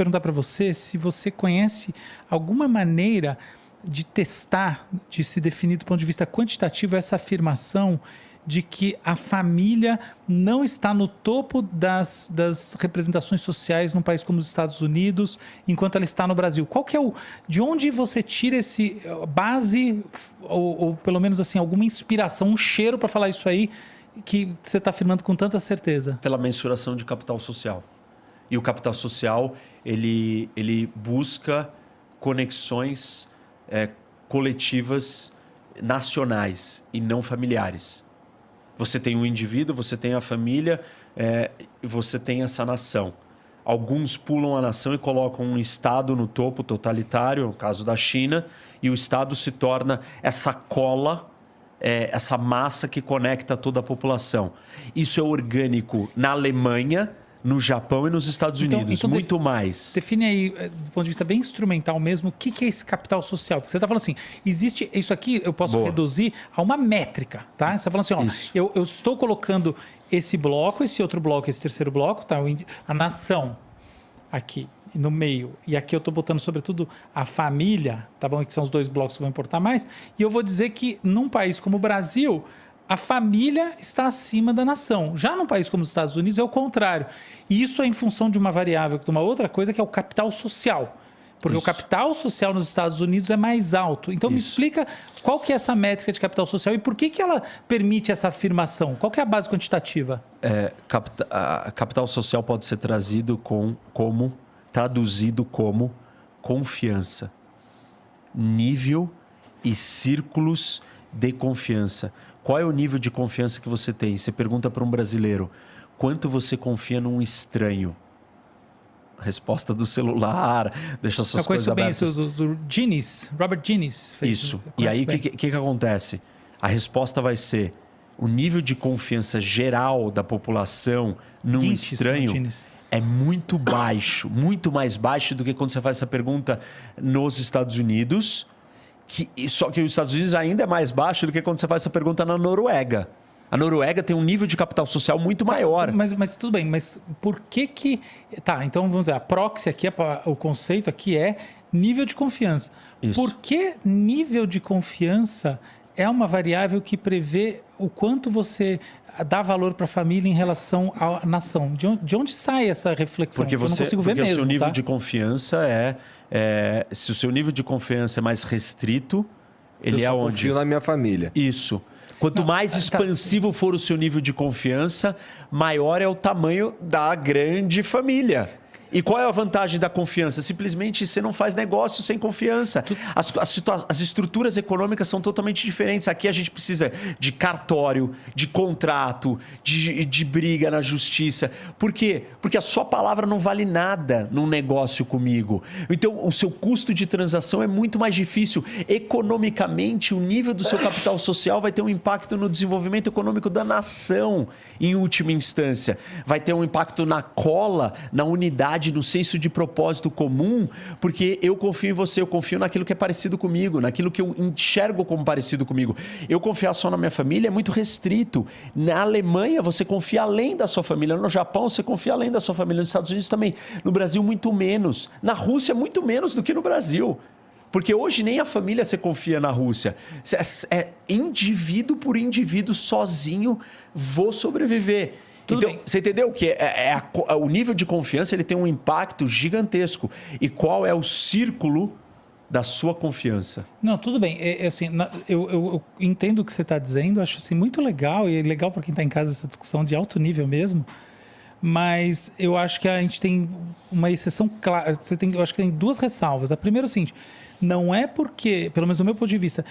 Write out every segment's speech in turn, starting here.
perguntar para você se você conhece alguma maneira de testar, de se definir do ponto de vista quantitativo essa afirmação de que a família não está no topo das representações sociais num país como os Estados Unidos, enquanto ela está no Brasil. Qual que é de onde você tira esse base, ou pelo menos assim, alguma inspiração, um cheiro para falar isso aí, que você está afirmando com tanta certeza? Pela mensuração de capital social. E o capital social, ele busca conexões coletivas nacionais e não familiares. Você tem um indivíduo, você tem a família, você tem essa nação. Alguns pulam a nação e colocam um Estado no topo, totalitário, no caso da China, e o Estado se torna essa cola, essa massa que conecta toda a população. Isso é orgânico na Alemanha, no Japão e nos Estados Unidos, então muito mais. Define aí, do ponto de vista bem instrumental mesmo, o que é esse capital social? Porque você está falando assim, existe isso aqui, eu posso reduzir a uma métrica, tá? Você está falando assim, ó, eu estou colocando esse bloco, esse outro bloco, esse terceiro bloco, tá? A nação aqui no meio, e aqui eu estou botando sobretudo a família, tá bom? Que são os dois blocos que vão importar mais, e eu vou dizer que num país como o Brasil, a família está acima da nação. Já num país como os Estados Unidos é o contrário. E isso é em função de uma variável, de uma outra coisa, que é o capital social. Porque o capital social nos Estados Unidos é mais alto. Então me explica qual que é essa métrica de capital social e por que ela permite essa afirmação? Qual que é a base quantitativa? Capital social pode ser traduzido como confiança. Nível e círculos de confiança. Qual é o nível de confiança que você tem? Você pergunta para um brasileiro, quanto você confia num estranho? A resposta do celular, deixa suas coisas abertas. Eu conheço bem isso do Gini's, Robert Gini's. Isso. E aí, o que acontece? A resposta vai ser, o nível de confiança geral da população num estranho é muito baixo, muito mais baixo do que quando você faz essa pergunta nos Estados Unidos. Só que os Estados Unidos ainda é mais baixo do que quando você faz essa pergunta na Noruega. A Noruega tem um nível de capital social muito maior. Mas tudo bem, mas por que... Tá, então vamos dizer, a proxy aqui, o conceito aqui é nível de confiança. Isso. Por que nível de confiança é uma variável que prevê o quanto você dá valor para a família em relação à nação? De onde sai essa reflexão? Porque eu não consigo ver mesmo, o seu nível de confiança se o seu nível de confiança é mais restrito, ele é onde? Eu confio na minha família. Isso. Quanto mais expansivo for o seu nível de confiança, maior é o tamanho da grande família. E qual é a vantagem da confiança? Simplesmente você não faz negócio sem confiança. As estruturas econômicas são totalmente diferentes. Aqui a gente precisa de cartório, de contrato, de briga na justiça. Por quê? Porque a sua palavra não vale nada num negócio comigo. Então, o seu custo de transação é muito mais difícil. Economicamente, o nível do seu capital social vai ter um impacto no desenvolvimento econômico da nação, em última instância. Vai ter um impacto na cola, na unidade, no senso de propósito comum, porque eu confio em você, eu confio naquilo que é parecido comigo, naquilo que eu enxergo como parecido comigo. Eu confiar só na minha família é muito restrito. Na Alemanha, você confia além da sua família. No Japão, você confia além da sua família. Nos Estados Unidos também. No Brasil, muito menos. Na Rússia, muito menos do que no Brasil. Porque hoje nem a família você confia na Rússia. É indivíduo por indivíduo, sozinho, vou sobreviver. Então, você entendeu que o nível de confiança ele tem um impacto gigantesco. E qual é o círculo da sua confiança? Não, tudo bem. Assim, eu entendo o que você está dizendo, acho assim, muito legal, e é legal para quem está em casa essa discussão de alto nível mesmo, mas eu acho que a gente tem uma exceção clara. Eu acho que tem duas ressalvas. A primeira é o seguinte, não é porque, pelo menos do meu ponto de vista,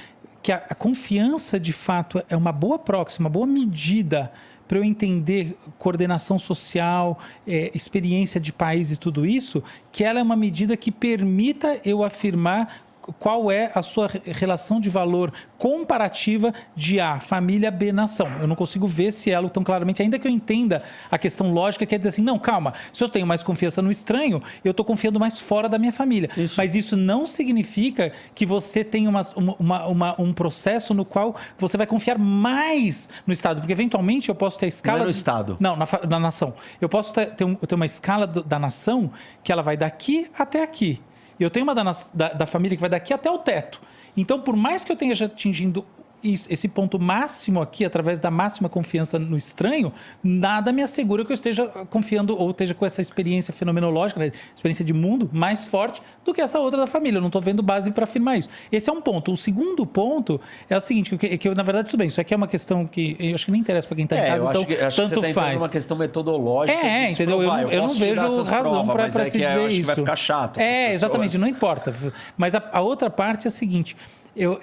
que a confiança de fato é uma boa proxy, uma boa medida para eu entender coordenação social, experiência de país e tudo isso, que ela é uma medida que permita eu afirmar qual é a sua relação de valor comparativa de A, família, B, nação. Eu não consigo ver esse elo tão claramente, ainda que eu entenda a questão lógica, que é dizer assim, não, calma, se eu tenho mais confiança no estranho, eu estou confiando mais fora da minha família. Isso. Mas isso não significa que você tem um processo no qual você vai confiar mais no Estado, porque eventualmente eu posso ter a escala... Não é no Estado. Não, na nação. Eu posso ter uma escala da nação que ela vai daqui até aqui. Eu tenho uma da família que vai daqui até o teto. Então, por mais que eu tenha já atingindo esse ponto máximo aqui, através da máxima confiança no estranho, nada me assegura que eu esteja confiando ou esteja com essa experiência fenomenológica, né? Experiência de mundo mais forte do que essa outra da família. Eu não estou vendo base para afirmar isso. Esse é um ponto. O segundo ponto é o seguinte, que eu, na verdade, tudo bem, isso aqui é uma questão que eu acho que nem interessa para quem está em casa, então acho tanto que você faz. É uma questão metodológica. Entendeu? Eu não vejo razão para se dizer eu acho isso. Que vai ficar chato. Exatamente, não importa. Mas a outra parte é a seguinte...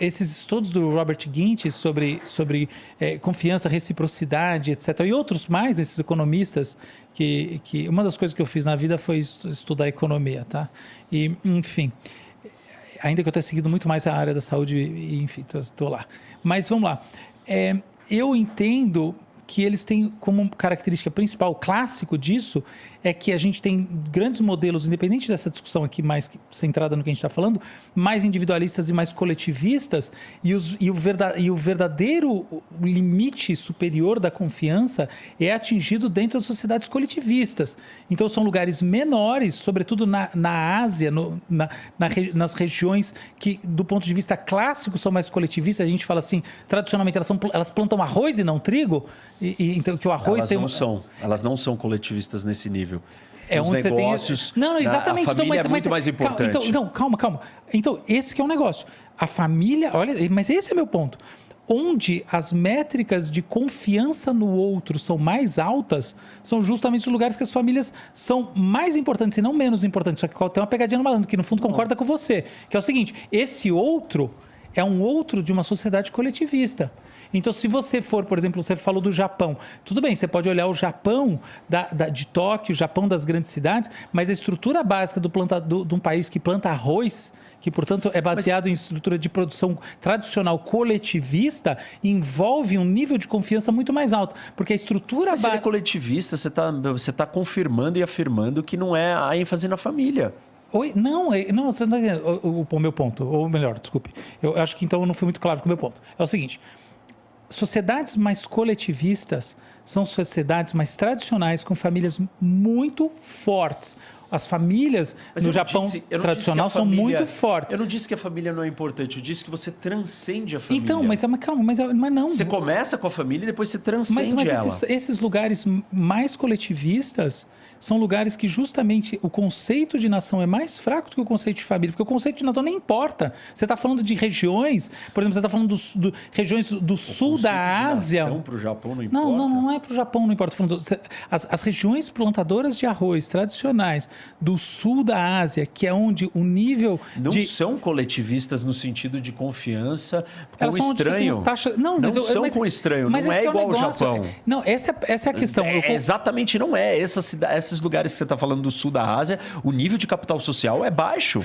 esses estudos do Robert Gintis sobre confiança, reciprocidade, etc., e outros mais desses economistas, que uma das coisas que eu fiz na vida foi estudar economia, tá? E, enfim, ainda que eu tenha seguido muito mais a área da saúde, enfim, estou lá. Mas vamos lá. Eu entendo que eles têm como característica principal, clássico disso, é que a gente tem grandes modelos, independente dessa discussão aqui mais centrada no que a gente está falando, mais individualistas e mais coletivistas, e o verdadeiro limite superior da confiança é atingido dentro das sociedades coletivistas. Então, são lugares menores, sobretudo na Ásia, nas regiões que, do ponto de vista clássico, são mais coletivistas. A gente fala assim, tradicionalmente, elas plantam arroz e não trigo, então que o arroz elas não são coletivistas nesse nível. Os onde negócios, você tem... Não, exatamente. A família é muito mais importante. Calma. Então, esse que é o negócio. A família... Olha, mas esse é meu ponto. Onde as métricas de confiança no outro são mais altas, são justamente os lugares que as famílias são mais importantes e não menos importantes. Só que tem uma pegadinha no malandro, que no fundo concorda com você. Que é o seguinte, esse outro é um outro de uma sociedade coletivista. Então, se você for, por exemplo, você falou do Japão, tudo bem, você pode olhar o Japão de Tóquio, o Japão das grandes cidades, mas a estrutura básica de um país que planta arroz, que, portanto, é baseado em estrutura de produção tradicional coletivista, envolve um nível de confiança muito mais alto. Porque a estrutura básica... Se é coletivista, você tá confirmando e afirmando que não é a ênfase na família. Não, você não está entendendo o meu ponto. Ou melhor, desculpe. Eu acho que então eu não fui muito claro com o meu ponto. É o seguinte... Sociedades mais coletivistas são sociedades mais tradicionais, com famílias muito fortes. As famílias no Japão tradicional são muito fortes. Eu não disse que a família não é importante, eu disse que você transcende a família. Então, mas calma, mas não. Você começa com a família e depois você transcende ela. Esses lugares mais coletivistas são lugares que justamente o conceito de nação é mais fraco do que o conceito de família, porque o conceito de nação nem importa. Você está falando de regiões, por exemplo, você está falando de regiões do sul da Ásia. Nação para o Japão não importa? Não é para o Japão, não importa. As regiões plantadoras de arroz tradicionais do sul da Ásia, que é onde o nível não são coletivistas no sentido de confiança com elas o estranho. Não são com o estranho, não é igual ao Japão. Não, essa é a questão. Exatamente não é. Esses lugares que você está falando do sul da Ásia, o nível de capital social é baixo.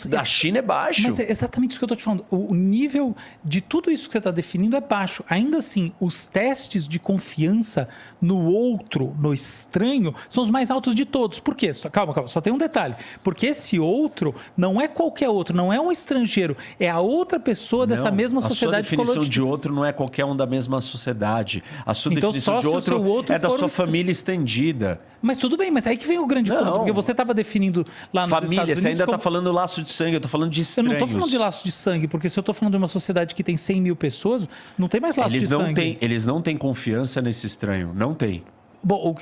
Da China é baixo. Mas é exatamente isso que eu estou te falando. O nível de tudo isso que você está definindo é baixo. Ainda assim, os testes de confiança no outro, no estranho, são os mais altos de todos. Por quê? Calma, só tem um detalhe. Porque esse outro não é qualquer outro, não é um estrangeiro, é a outra pessoa dessa mesma sociedade. A sua definição de outro não é qualquer um da mesma sociedade. A sua definição de outro é da sua família estendida. Mas tudo bem, mas aí que vem o grande ponto. Porque você estava definindo lá nos Estados Unidos... Você ainda está falando laço de sangue, eu estou falando de estranhos. Eu não estou falando de laço de sangue, porque se eu estou falando de uma sociedade que tem 100 mil pessoas, não tem mais laço de sangue. Eles não têm confiança nesse estranho, não tem. Bom,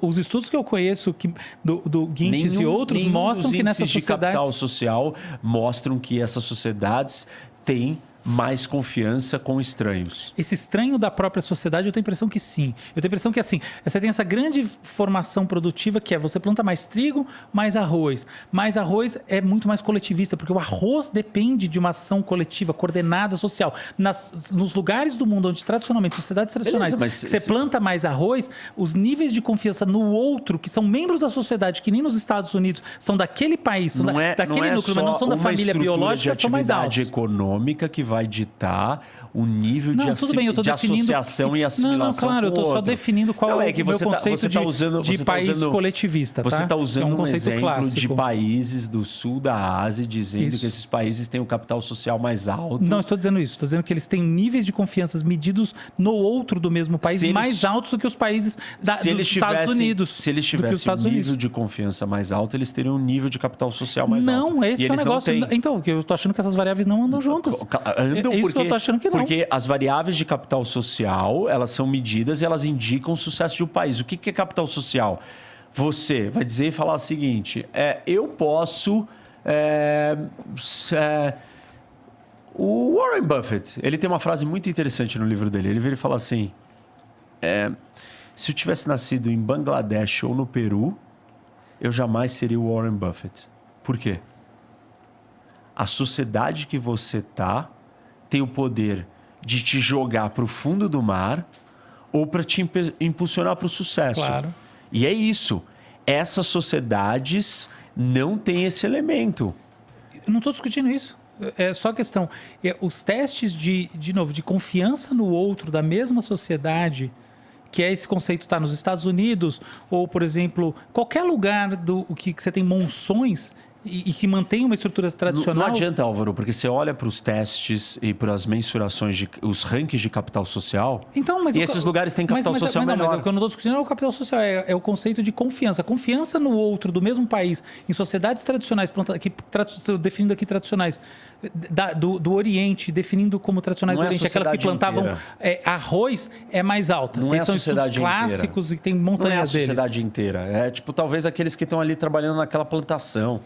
os estudos que eu conheço do Gintis e outros mostram que nessa sociedade... de capital social mostram que essas sociedades têm mais confiança com estranhos? Esse estranho da própria sociedade, eu tenho a impressão que sim. Eu tenho a impressão que, assim, você tem essa grande formação produtiva que é você planta mais trigo, mais arroz. Mais arroz é muito mais coletivista, porque o arroz depende de uma ação coletiva, coordenada social. Nos lugares do mundo onde, tradicionalmente, sociedades tradicionais, você planta mais arroz, os níveis de confiança no outro, que são membros da sociedade, que nem nos Estados Unidos, são daquele país, são daquele núcleo, mas não são da família biológica, são mais altos. De econômica que vai ditar o nível de associação e assimilação. Não, claro, eu estou só definindo qual é o meu conceito de país coletivista. Você está usando um exemplo clássico de países do sul da Ásia, dizendo que esses países têm um capital social mais alto. Não, estou dizendo isso. Estou dizendo que eles têm níveis de confiança medidos no outro do mesmo país mais altos do que os países dos Estados Unidos. Se eles tivessem um nível de confiança mais alto, eles teriam um nível de capital social mais alto. Não, esse é o negócio. Então, eu estou achando que essas variáveis não andam juntas. Andam isso que eu tô achando que não. Porque as variáveis de capital social, elas são medidas e elas indicam o sucesso de um país. O que é capital social? Você vai dizer e falar o seguinte, eu posso... o Warren Buffett, ele tem uma frase muito interessante no livro dele. Ele vira e fala assim, se eu tivesse nascido em Bangladesh ou no Peru, eu jamais seria o Warren Buffett. Por quê? A sociedade que você está tem o poder de te jogar para o fundo do mar ou para te impulsionar para o sucesso. Claro. E é isso. Essas sociedades não têm esse elemento. Eu não estou discutindo isso. É só questão. Os testes de confiança no outro da mesma sociedade, que é esse conceito está nos Estados Unidos, ou, por exemplo, qualquer lugar que você tem monções e que mantém uma estrutura tradicional... Não adianta, Álvaro, porque você olha para os testes e para as mensurações, os rankings de capital social, e esses lugares têm capital social menor. Mas o que eu não estou discutindo é o capital social, é o conceito de confiança. Confiança no outro do mesmo país, em sociedades tradicionais, definindo aqui tradicionais, do Oriente, definindo como tradicionais do Oriente, aquelas que plantavam arroz, é mais alta. Não é a são sociedade clássicos e tem montanhas deles. Não é a sociedade inteira. É tipo, talvez aqueles que estão ali trabalhando naquela plantação.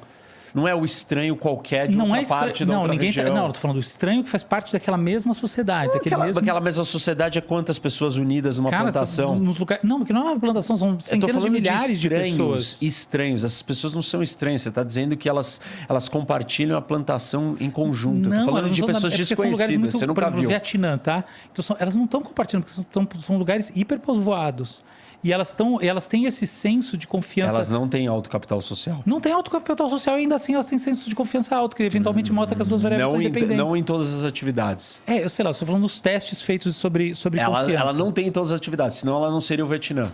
Não é o estranho qualquer de outra parte da outra região. Não, eu tô falando do estranho que faz parte daquela mesma sociedade. Aquela mesma sociedade é quantas pessoas unidas numa plantação? Nos lugares... Não, porque não é uma plantação, são centenas de milhares de pessoas. Estranhos. Essas pessoas não são estranhas. Você está dizendo que elas compartilham a plantação em conjunto. Eu tô falando de pessoas desconhecidas. Você nunca viu. Vietnã, tá? Então, elas não estão compartilhando, porque são lugares hiperpovoados. E elas têm esse senso de confiança. Elas não têm alto capital social. Não tem alto capital social e ainda assim elas têm senso de confiança alto, que eventualmente mostra que as duas variáveis são independentes. Não em todas as atividades. Eu sei lá, estou falando dos testes feitos sobre confiança. Ela não tem em todas as atividades, senão ela não seria o Vietnã.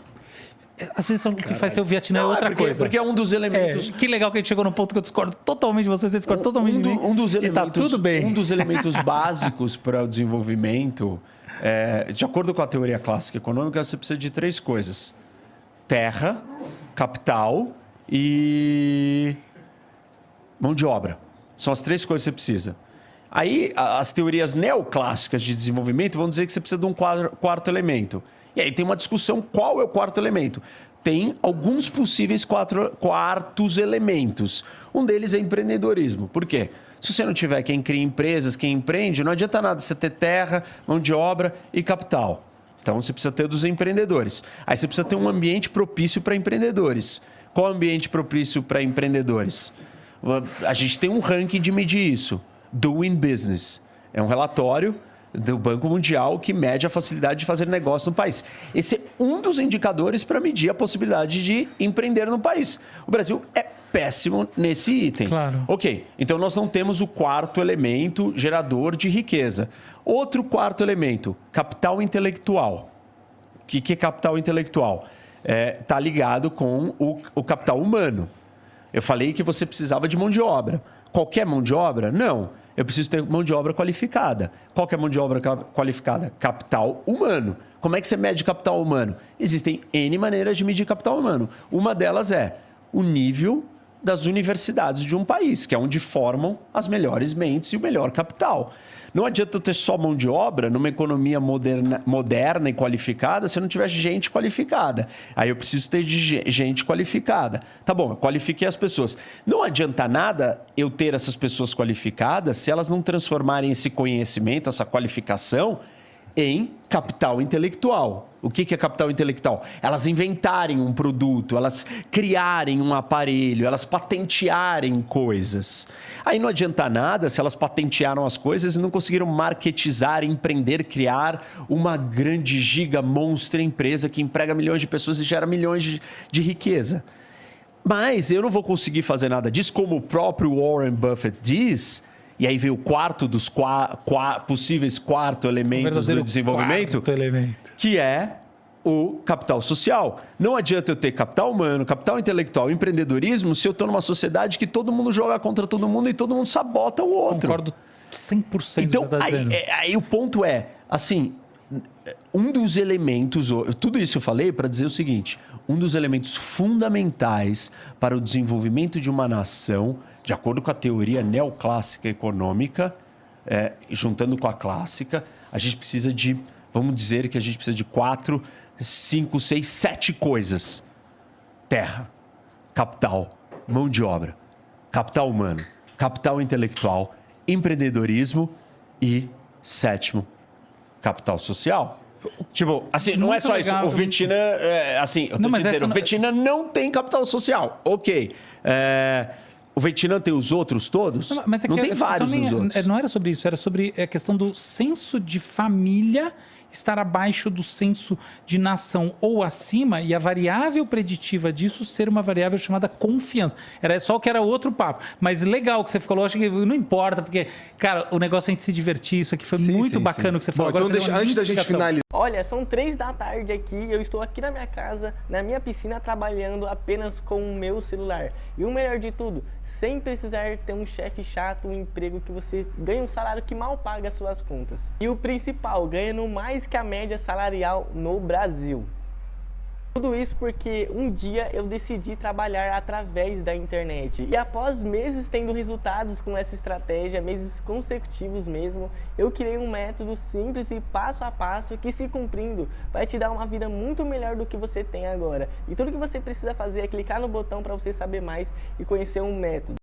Às vezes o que faz ser o Vietnã é outra coisa. Porque é um dos elementos... Que legal que a gente chegou num ponto que eu discordo totalmente de você discorda totalmente de mim. Um dos elementos, e tá tudo bem. Um dos elementos básicos para o desenvolvimento, de acordo com a teoria clássica econômica, você precisa de 3 coisas. Terra, capital e mão de obra. São as 3 coisas que você precisa. Aí, as teorias neoclássicas de desenvolvimento vão dizer que você precisa de um quarto elemento. E aí tem uma discussão qual é o quarto elemento. Tem alguns possíveis quartos elementos. Um deles é empreendedorismo. Por quê? Se você não tiver quem cria empresas, quem empreende, não adianta nada você ter terra, mão de obra e capital. Então, você precisa ter dos empreendedores. Aí você precisa ter um ambiente propício para empreendedores. Qual é o ambiente propício para empreendedores? A gente tem um ranking de medir isso. Doing Business. É um relatório do Banco Mundial que mede a facilidade de fazer negócio no país. Esse é um dos indicadores para medir a possibilidade de empreender no país. O Brasil é péssimo nesse item. Claro. Ok, então nós não temos o quarto elemento gerador de riqueza. Outro quarto elemento, capital intelectual. O que é capital intelectual? Está ligado com o capital humano. Eu falei que você precisava de mão de obra. Qualquer mão de obra? Não. Eu preciso ter mão de obra qualificada. Qual que é a mão de obra qualificada? Capital humano. Como é que você mede capital humano? Existem N maneiras de medir capital humano. Uma delas é o nível das universidades de um país, que é onde formam as melhores mentes e o melhor capital. Não adianta eu ter só mão de obra numa economia moderna e qualificada se eu não tiver gente qualificada. Aí eu preciso ter gente qualificada. Tá bom, eu qualifiquei as pessoas. Não adianta nada eu ter essas pessoas qualificadas se elas não transformarem esse conhecimento, essa qualificação, em capital intelectual. O que é capital intelectual? Elas inventarem um produto, elas criarem um aparelho, elas patentearem coisas. Aí não adianta nada se elas patentearam as coisas e não conseguiram marketizar, empreender, criar uma grande giga monstra empresa que emprega milhões de pessoas e gera milhões de riqueza. Mas eu não vou conseguir fazer nada disso, como o próprio Warren Buffett diz. E aí vem o quarto dos possíveis quarto elementos do desenvolvimento, que é o capital social. Não adianta eu ter capital humano, capital intelectual, empreendedorismo, se eu estou numa sociedade que todo mundo joga contra todo mundo e todo mundo sabota o outro. Concordo 100% então, com o que você está dizendo. Aí o ponto é, assim, um dos elementos, tudo isso eu falei para dizer o seguinte, um dos elementos fundamentais para o desenvolvimento de uma nação, de acordo com a teoria neoclássica econômica, juntando com a clássica, a gente precisa de, vamos dizer que a gente precisa de 4, 5, 6, 7 coisas. Terra, capital, mão de obra, capital humano, capital intelectual, empreendedorismo e, sétimo, capital social. Tipo, assim, não é só isso. O Vietnã, assim, eu tô te dizendo, o Vietnã não tem capital social. Ok. O Vietnã tem os outros todos? Não, mas não tem vários dos outros. Não era sobre isso, era sobre a questão do senso de família estar abaixo do senso de nação ou acima, e a variável preditiva disso ser uma variável chamada confiança. Era só o que era outro papo. Mas legal que você falou, acho que não importa, porque, cara, o negócio é a gente se divertir, isso aqui foi muito bacana o que você falou. Bom, agora então antes da gente finalizar. Olha, são 3 da tarde aqui, eu estou aqui na minha casa, na minha piscina, trabalhando apenas com o meu celular. E o melhor de tudo, sem precisar ter um chefe chato, um emprego que você ganha um salário que mal paga as suas contas. E o principal, ganhando mais que a média salarial no Brasil. Tudo isso porque um dia eu decidi trabalhar através da internet. E após meses tendo resultados com essa estratégia, meses consecutivos mesmo, eu criei um método simples e passo a passo que, se cumprindo, vai te dar uma vida muito melhor do que você tem agora. E tudo que você precisa fazer é clicar no botão para você saber mais e conhecer um método.